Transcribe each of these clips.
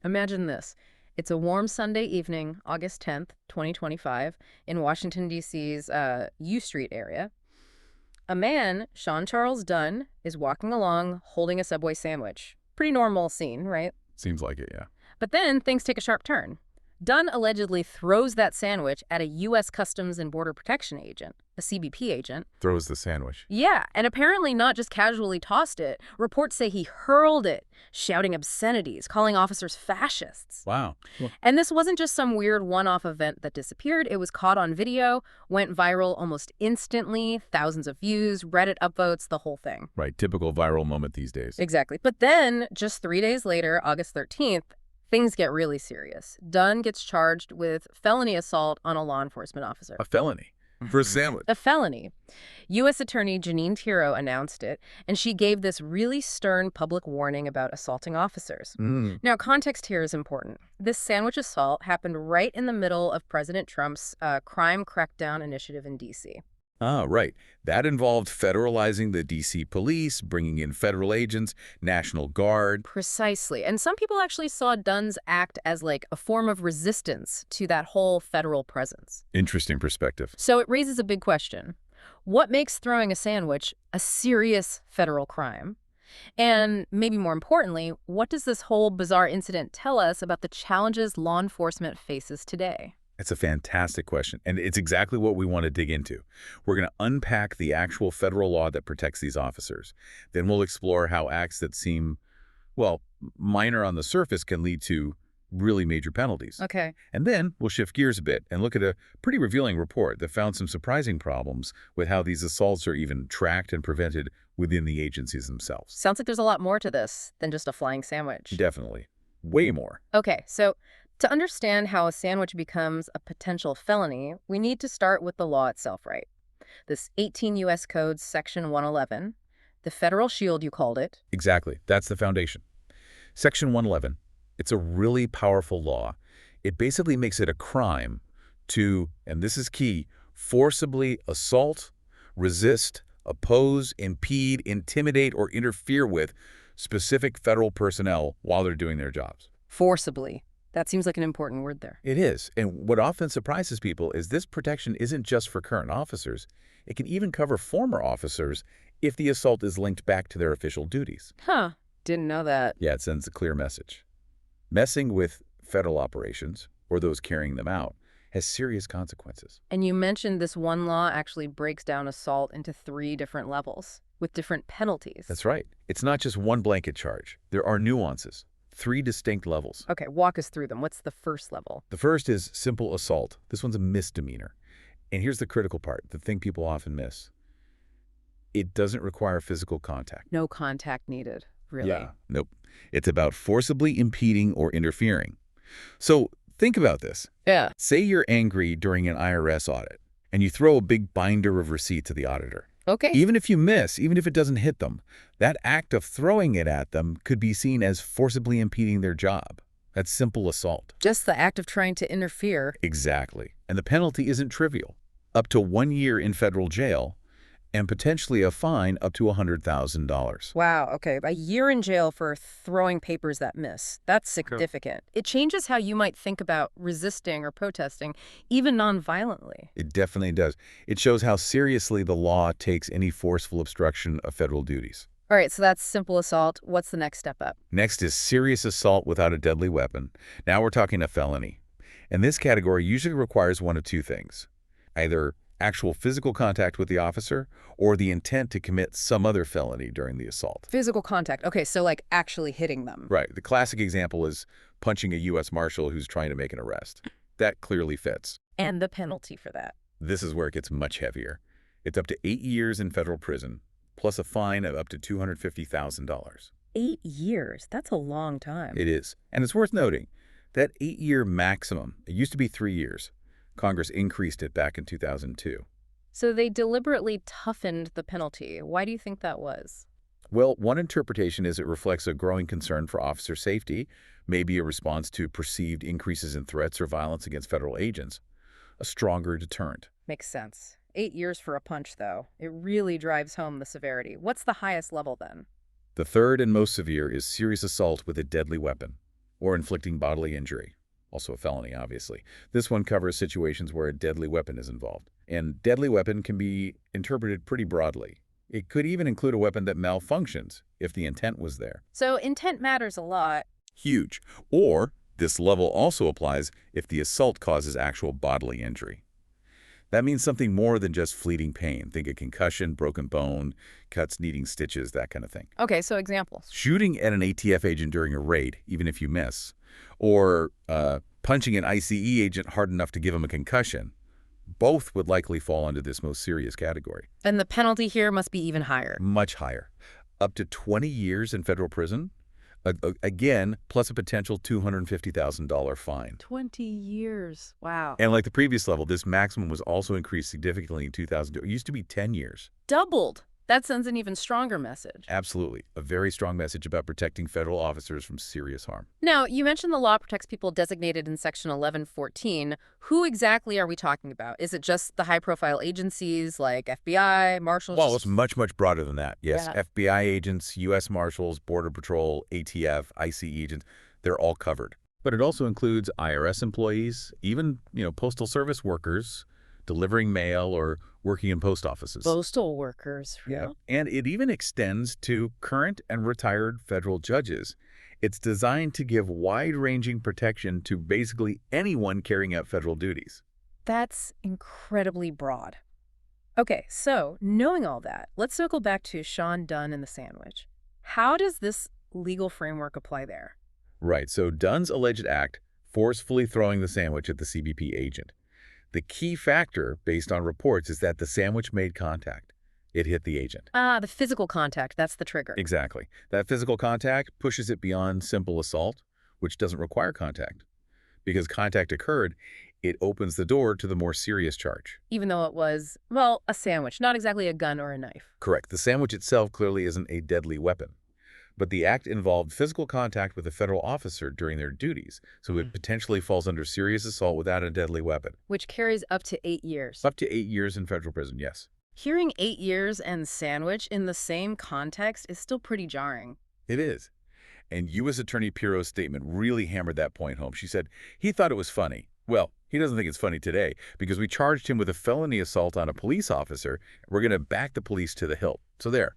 Imagine this. It's a warm Sunday evening, August 10th, 2025, in Washington, D.C.'s U Street area. A man, Sean Charles Dunn, is walking along holding a Subway sandwich. Pretty normal scene, right? Seems like it, yeah. But then things take a sharp turn. Dunn allegedly throws that sandwich at a U.S. Customs and Border Protection agent, a CBP agent. Throws the sandwich. Yeah, and apparently not just casually tossed it. Reports say he hurled it, shouting obscenities, calling officers fascists. Wow. Well, And this wasn't just some weird one-off event that disappeared. It was caught on video, went viral almost instantly, thousands of views, Reddit upvotes, the whole thing. right, typical viral moment these days. Exactly. But then, just 3 days later, August 13th, things get really serious. Dunn gets charged with felony assault on a law enforcement officer. A felony for a sandwich. A felony. U.S. Attorney Janine Tiro announced it, and she gave this really stern public warning about assaulting officers. Now, context here is important. This sandwich assault happened right in the middle of President Trump's crime crackdown initiative in D.C. Ah, right. That involved federalizing the D.C. police, bringing in federal agents, National Guard. Precisely. And some people actually saw Dunn's act as like a form of resistance to that whole federal presence. Interesting perspective. So it raises a big question. What makes throwing a sandwich a serious federal crime? And maybe more importantly, what does this whole bizarre incident tell us about the challenges law enforcement faces today? It's a fantastic question, and it's exactly what we want to dig into. We're going to unpack the actual federal law that protects these officers. Then we'll explore how acts that seem, well, minor on the surface can lead to really major penalties. Okay. And then we'll shift gears a bit and look at a pretty revealing report that found some surprising problems with how these assaults are even tracked and prevented within the agencies themselves. Sounds like there's a lot more to this than just a flying sandwich. Definitely. Way more. Okay, so to understand how a sandwich becomes a potential felony, we need to start with the law itself, right? This 18 U.S. Code Section 111, the federal shield you called it. Exactly. That's the foundation. Section 111, it's a really powerful law. It basically makes it a crime to, and this is key, forcibly assault, resist, oppose, impede, intimidate, or interfere with specific federal personnel while they're doing their jobs. Forcibly. That seems like an important word there. It is. And what often surprises people is this protection isn't just for current officers. It can even cover former officers if the assault is linked back to their official duties. Huh. Didn't know that. Yeah, it sends a clear message. Messing with federal operations, or those carrying them out, has serious consequences. And you mentioned this one law actually breaks down assault into 3 different levels with different penalties. That's right. It's not just one blanket charge. There are nuances. 3 distinct levels. Okay, walk us through them. What's the first level? The first is simple assault. This one's a misdemeanor. And here's the critical part, the thing people often miss. It doesn't require physical contact. No contact needed, really. Yeah. Nope. It's about forcibly impeding or interfering. So think about this. Yeah. Say you're angry during an IRS audit, and you throw a big binder of receipts to the auditor. Okay. Even if you miss, even if it doesn't hit them, that act of throwing it at them could be seen as forcibly impeding their job. That's simple assault. Just the act of trying to interfere. Exactly. And the penalty isn't trivial. Up to 1 year in federal jail and potentially a fine up to $100,000. Wow, okay. A year in jail for throwing papers that miss. That's significant. It changes how you might think about resisting or protesting, even non-violently. It definitely does. It shows how seriously the law takes any forceful obstruction of federal duties. All right, so that's simple assault. What's the next step up? Next is serious assault without a deadly weapon. Now we're talking a felony. And this category usually requires one of 2 things. Either actual physical contact with the officer or the intent to commit some other felony during the assault. Physical contact. Okay, so like actually hitting them. Right. The classic example is punching a U.S. Marshal who's trying to make an arrest. That clearly fits. And the penalty for that. This is where it gets much heavier. It's up to 8 years in federal prison, plus a fine of up to $250,000. 8 years? That's a long time. It is. And it's worth noting that 8-year maximum, it used to be 3 years. Congress increased it back in 2002. So they deliberately toughened the penalty. Why do you think that was? Well, one interpretation is it reflects a growing concern for officer safety, maybe a response to perceived increases in threats or violence against federal agents, a stronger deterrent. Makes sense. 8 years for a punch, though. It really drives home the severity. What's the highest level then? The third and most severe is serious assault with a deadly weapon. or inflicting bodily injury. Also a felony, obviously. This one covers situations where a deadly weapon is involved. And deadly weapon can be interpreted pretty broadly. It could even include a weapon that malfunctions if the intent was there. So intent matters a lot. Huge. Or this level also applies if the assault causes actual bodily injury. That means something more than just fleeting pain. Think a concussion, broken bone, cuts needing stitches, that kind of thing. Okay, so examples. Shooting at an ATF agent during a raid, even if you miss, or punching an ICE agent hard enough to give him a concussion, both would likely fall under this most serious category. And the penalty here must be even higher. Much higher. Up to 20 years in federal prison, again, plus a potential $250,000 fine. 20 years. Wow. And like the previous level, this maximum was also increased significantly in 2002. It used to be 10 years. Doubled. That sends an even stronger message. Absolutely. A very strong message about protecting federal officers from serious harm. Now, you mentioned the law protects people designated in Section 1114. Who exactly are we talking about? Is it just the high-profile agencies like FBI, Marshals? Well, it's much, much broader than that. Yes, Yeah. FBI agents, U.S. Marshals, Border Patrol, ATF, ICE agents, they're all covered. But it also includes IRS employees, even, postal service workers, delivering mail or working in post offices. Postal workers. Yeah. And it even extends to current and retired federal judges. It's designed to give wide-ranging protection to basically anyone carrying out federal duties. That's incredibly broad. Okay, so knowing all that, let's circle back to Sean Dunn and the sandwich. How does this legal framework apply there? Right. So Dunn's alleged act forcefully throwing the sandwich at the CBP agent. The key factor, based on reports, is that the sandwich made contact. It hit the agent. Ah, the physical contact, that's the trigger. Exactly. That physical contact pushes it beyond simple assault, which doesn't require contact. Because contact occurred, it opens the door to the more serious charge. Even though it was, well, a sandwich, not exactly a gun or a knife. Correct. The sandwich itself clearly isn't a deadly weapon. But the act involved physical contact with a federal officer during their duties, so it potentially falls under serious assault without a deadly weapon. Which carries up to 8 years. Up to 8 years in federal prison, yes. Hearing 8 years and sandwich in the same context is still pretty jarring. It is. And U.S. Attorney Pirro's statement really hammered that point home. She said he thought it was funny. Well, he doesn't think it's funny today because we charged him with a felony assault on a police officer. We're going to back the police to the hilt. So there.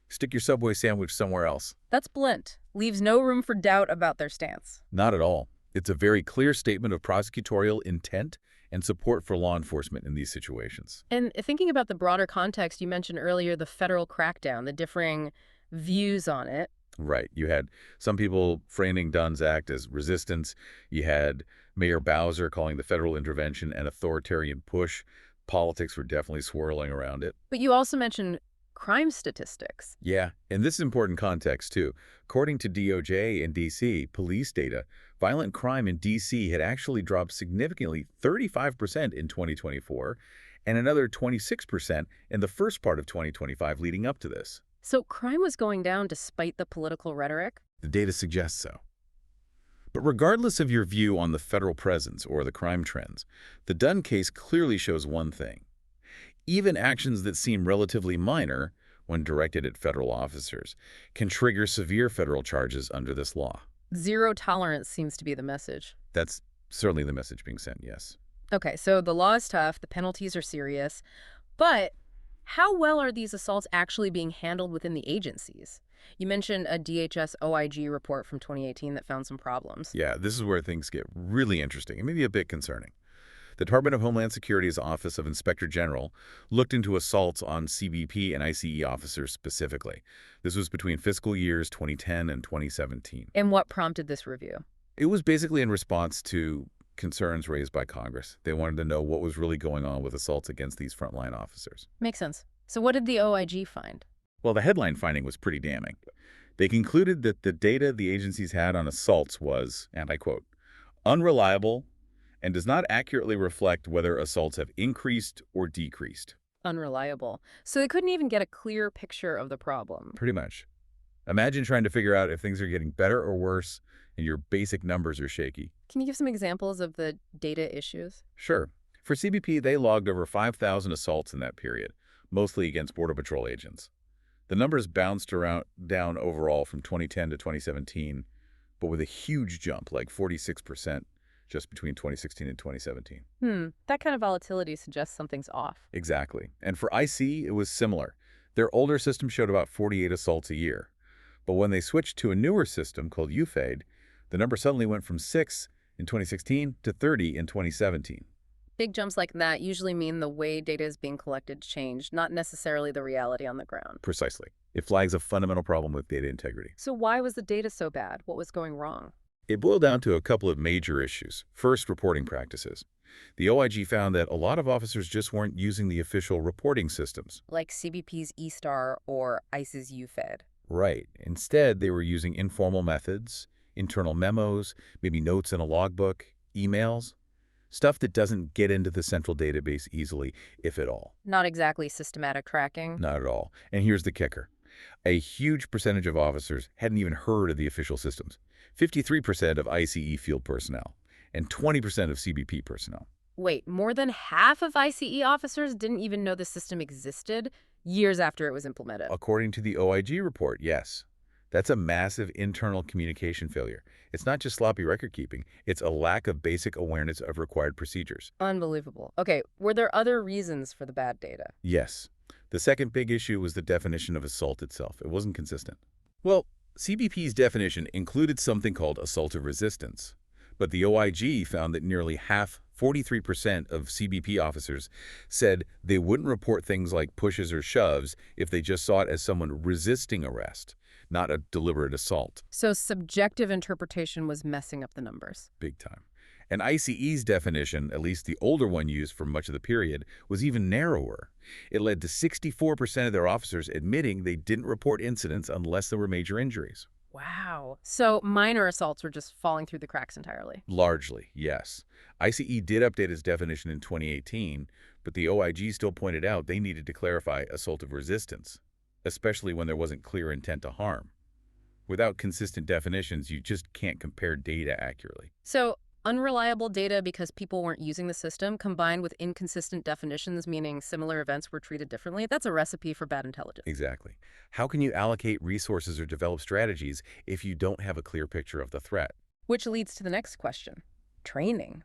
Stick your Subway sandwich somewhere else. That's blunt. Leaves no room for doubt about their stance. Not at all. It's a very clear statement of prosecutorial intent and support for law enforcement in these situations. And thinking about the broader context, you mentioned earlier the federal crackdown, the differing views on it. Right. You had some people framing Dunn's act as resistance. You had Mayor Bowser calling the federal intervention an authoritarian push. Politics were definitely swirling around it. But you also mentioned crime statistics. Yeah, and this is important context, too. According to DOJ and D.C. police data, violent crime in D.C. had actually dropped significantly, 35% in 2024, and another 26% in the first part of 2025 leading up to this. So crime was going down despite the political rhetoric? The data suggests so. But regardless of your view on the federal presence or the crime trends, the Dunn case clearly shows one thing. Even actions that seem relatively minor, when directed at federal officers, can trigger severe federal charges under this law. Zero tolerance seems to be the message. That's certainly the message being sent, yes. Okay, so the law is tough, the penalties are serious, but how well are these assaults actually being handled within the agencies? You mentioned a DHS OIG report from 2018 that found some problems. Yeah, this is where things get really interesting and maybe a bit concerning. The Department of Homeland Security's Office of Inspector General looked into assaults on CBP and ICE officers specifically. This was between fiscal years 2010 and 2017. And what prompted this review? It was basically in response to concerns raised by Congress. They wanted to know what was really going on with assaults against these frontline officers. Makes sense. So what did the OIG find? Well, the headline finding was pretty damning. They concluded that the data the agencies had on assaults was, and I quote, unreliable, and does not accurately reflect whether assaults have increased or decreased. Unreliable. So they couldn't even get a clear picture of the problem. Pretty much. Imagine trying to figure out if things are getting better or worse and your basic numbers are shaky. Can you give some examples of the data issues? Sure. For CBP, they logged over 5,000 assaults in that period, mostly against Border Patrol agents. The numbers bounced down overall from 2010 to 2017, but with a huge jump, like 46% just between 2016 and 2017. That kind of volatility suggests something's off. Exactly. And for IC, it was similar. Their older system showed about 48 assaults a year. But when they switched to a newer system called UFAID, the number suddenly went from 6 in 2016 to 30 in 2017. Big jumps like that usually mean the way data is being collected changed, not necessarily the reality on the ground. Precisely. It flags a fundamental problem with data integrity. So why was the data so bad? What was going wrong? It boiled down to a couple of major issues. First, reporting practices. The OIG found that a lot of officers just weren't using the official reporting systems. Like CBP's eStar or ICE's UFED. Right. Instead, they were using informal methods, internal memos, maybe notes in a logbook, emails, stuff that doesn't get into the central database easily, if at all. Not exactly systematic tracking. Not at all. And here's the kicker. A huge percentage of officers hadn't even heard of the official systems. 53% of ICE field personnel and 20% of CBP personnel. Wait, more than half of ICE officers didn't even know the system existed years after it was implemented? According to the OIG report, yes. That's a massive internal communication failure. It's not just sloppy record keeping, it's a lack of basic awareness of required procedures. Unbelievable. Okay, were there other reasons for the bad data? Yes. The second big issue was the definition of assault itself. It wasn't consistent. Well, CBP's definition included something called assault of resistance, but the OIG found that nearly half, 43% of CBP officers said they wouldn't report things like pushes or shoves if they just saw it as someone resisting arrest, not a deliberate assault. So subjective interpretation was messing up the numbers. Big time. And ICE's definition, at least the older one used for much of the period, was even narrower. It led to 64% of their officers admitting they didn't report incidents unless there were major injuries. Wow. So minor assaults were just falling through the cracks entirely. Largely, yes. ICE did update its definition in 2018, but the OIG still pointed out they needed to clarify assault of resistance, especially when there wasn't clear intent to harm. Without consistent definitions, you just can't compare data accurately. So unreliable data because people weren't using the system combined with inconsistent definitions, meaning similar events were treated differently, that's a recipe for bad intelligence. Exactly. How can you allocate resources or develop strategies if you don't have a clear picture of the threat? Which leads to the next question. Training.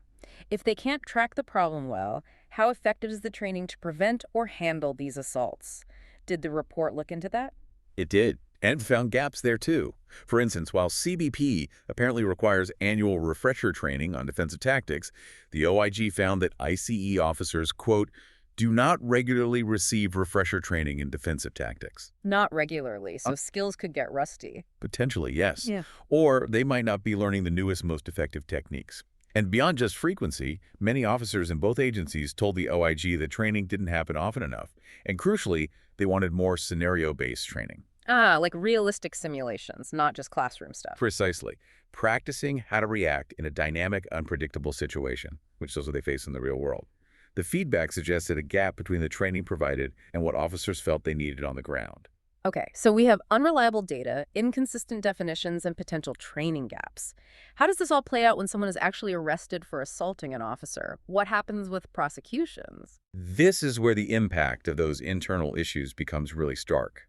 If they can't track the problem well, how effective is the training to prevent or handle these assaults? Did the report look into that? It did, and found gaps there too. For instance, while CBP apparently requires annual refresher training on defensive tactics, the OIG found that ICE officers, quote, do not regularly receive refresher training in defensive tactics. Not regularly, so skills could get rusty. Potentially, yes. Yeah. Or they might not be learning the newest, most effective techniques. And beyond just frequency, many officers in both agencies told the OIG that training didn't happen often enough. And crucially, they wanted more scenario-based training. Like realistic simulations, not just classroom stuff. Precisely. Practicing how to react in a dynamic, unpredictable situation, which is what they face in the real world. The feedback suggested a gap between the training provided and what officers felt they needed on the ground. Okay, so we have unreliable data, inconsistent definitions, and potential training gaps. How does this all play out when someone is actually arrested for assaulting an officer? What happens with prosecutions? This is where the impact of those internal issues becomes really stark.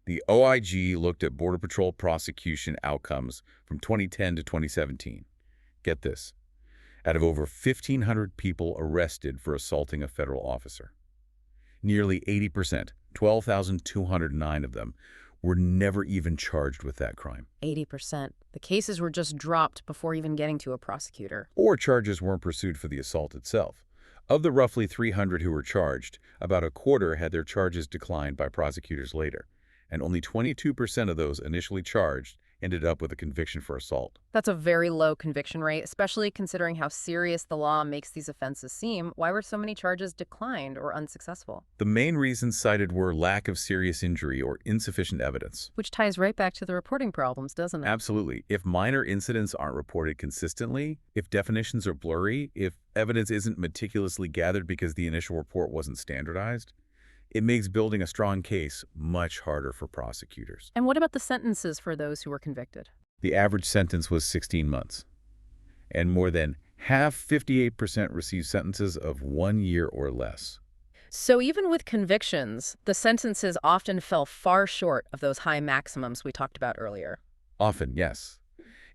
The OIG looked at Border Patrol prosecution outcomes from 2010 to 2017. Get this. Out of over 1,500 people arrested for assaulting a federal officer, nearly 80%, 12,209 of them, were never even charged with that crime. 80%. The cases were just dropped before even getting to a prosecutor. Or charges weren't pursued for the assault itself. Of the roughly 300 who were charged, about a quarter had their charges declined by prosecutors later, and only 22% of those initially charged ended up with a conviction for assault. That's a very low conviction rate, especially considering how serious the law makes these offenses seem. Why were so many charges declined or unsuccessful? The main reasons cited were lack of serious injury or insufficient evidence. Which ties right back to the reporting problems, doesn't it? Absolutely. If minor incidents aren't reported consistently, if definitions are blurry, if evidence isn't meticulously gathered because the initial report wasn't standardized, it makes building a strong case much harder for prosecutors. And what about the sentences for those who were convicted? The average sentence was 16 months. And more than half, 58%, received sentences of 1 year or less. So even with convictions, the sentences often fell far short of those high maximums we talked about earlier. Often, yes.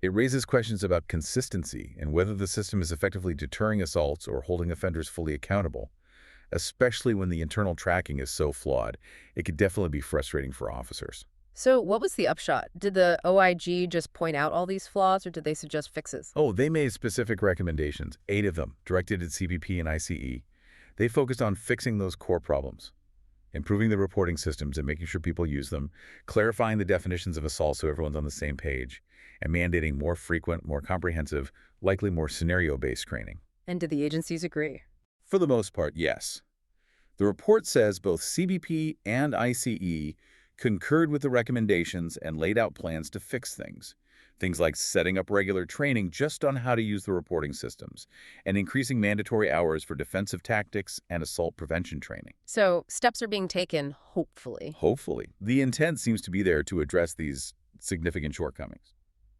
It raises questions about consistency and whether the system is effectively deterring assaults or holding offenders fully accountable. Especially when the internal tracking is so flawed, it could definitely be frustrating for officers. So what was the upshot? Did the OIG just point out all these flaws, or did they suggest fixes? Oh, they made specific recommendations, 8 of them, directed at CBP and ICE. They focused on fixing those core problems, improving the reporting systems and making sure people use them, clarifying the definitions of assault so everyone's on the same page, and mandating more frequent, more comprehensive, likely more scenario-based training. And did the agencies agree? For the most part, yes. The report says both CBP and ICE concurred with the recommendations and laid out plans to fix things. Things like setting up regular training just on how to use the reporting systems and increasing mandatory hours for defensive tactics and assault prevention training. So steps are being taken, hopefully. Hopefully. The intent seems to be there to address these significant shortcomings.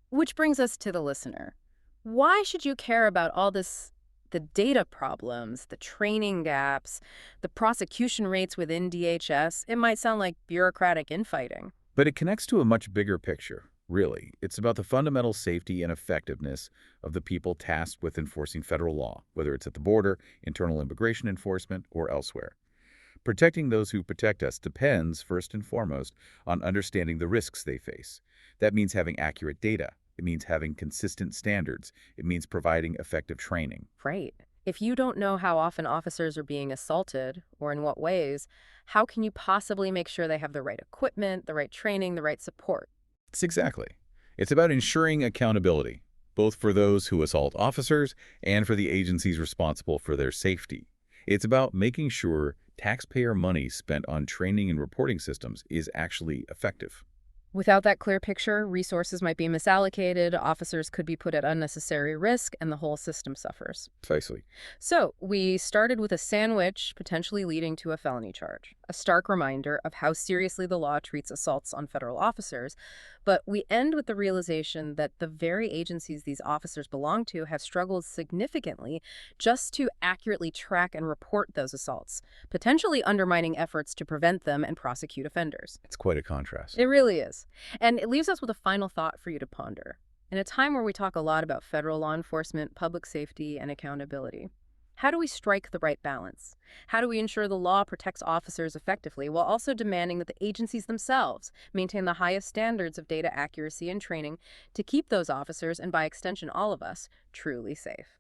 Which brings us to the listener. Why should you care about all this? The data problems, the training gaps, the prosecution rates within DHS, it might sound like bureaucratic infighting. But it connects to a much bigger picture, really. It's about the fundamental safety and effectiveness of the people tasked with enforcing federal law, whether it's at the border, internal immigration enforcement, or elsewhere. Protecting those who protect us depends, first and foremost, on understanding the risks they face. That means having accurate data. It means having consistent standards. It means providing effective training. Right. If you don't know how often officers are being assaulted, or in what ways, how can you possibly make sure they have the right equipment, the right training, the right support? It's about ensuring accountability, both for those who assault officers and for the agencies responsible for their safety. It's about making sure taxpayer money spent on training and reporting systems is actually effective. Without that clear picture, resources might be misallocated, officers could be put at unnecessary risk, and the whole system suffers. Precisely. So, we started with a sandwich potentially leading to a felony charge, a stark reminder of how seriously the law treats assaults on federal officers, but we end with the realization that the very agencies these officers belong to have struggled significantly just to accurately track and report those assaults, potentially undermining efforts to prevent them and prosecute offenders. It's quite a contrast. It really is. And it leaves us with a final thought for you to ponder. In a time where we talk a lot about federal law enforcement, public safety, and accountability, how do we strike the right balance? How do we ensure the law protects officers effectively while also demanding that the agencies themselves maintain the highest standards of data accuracy and training to keep those officers, and by extension all of us, truly safe?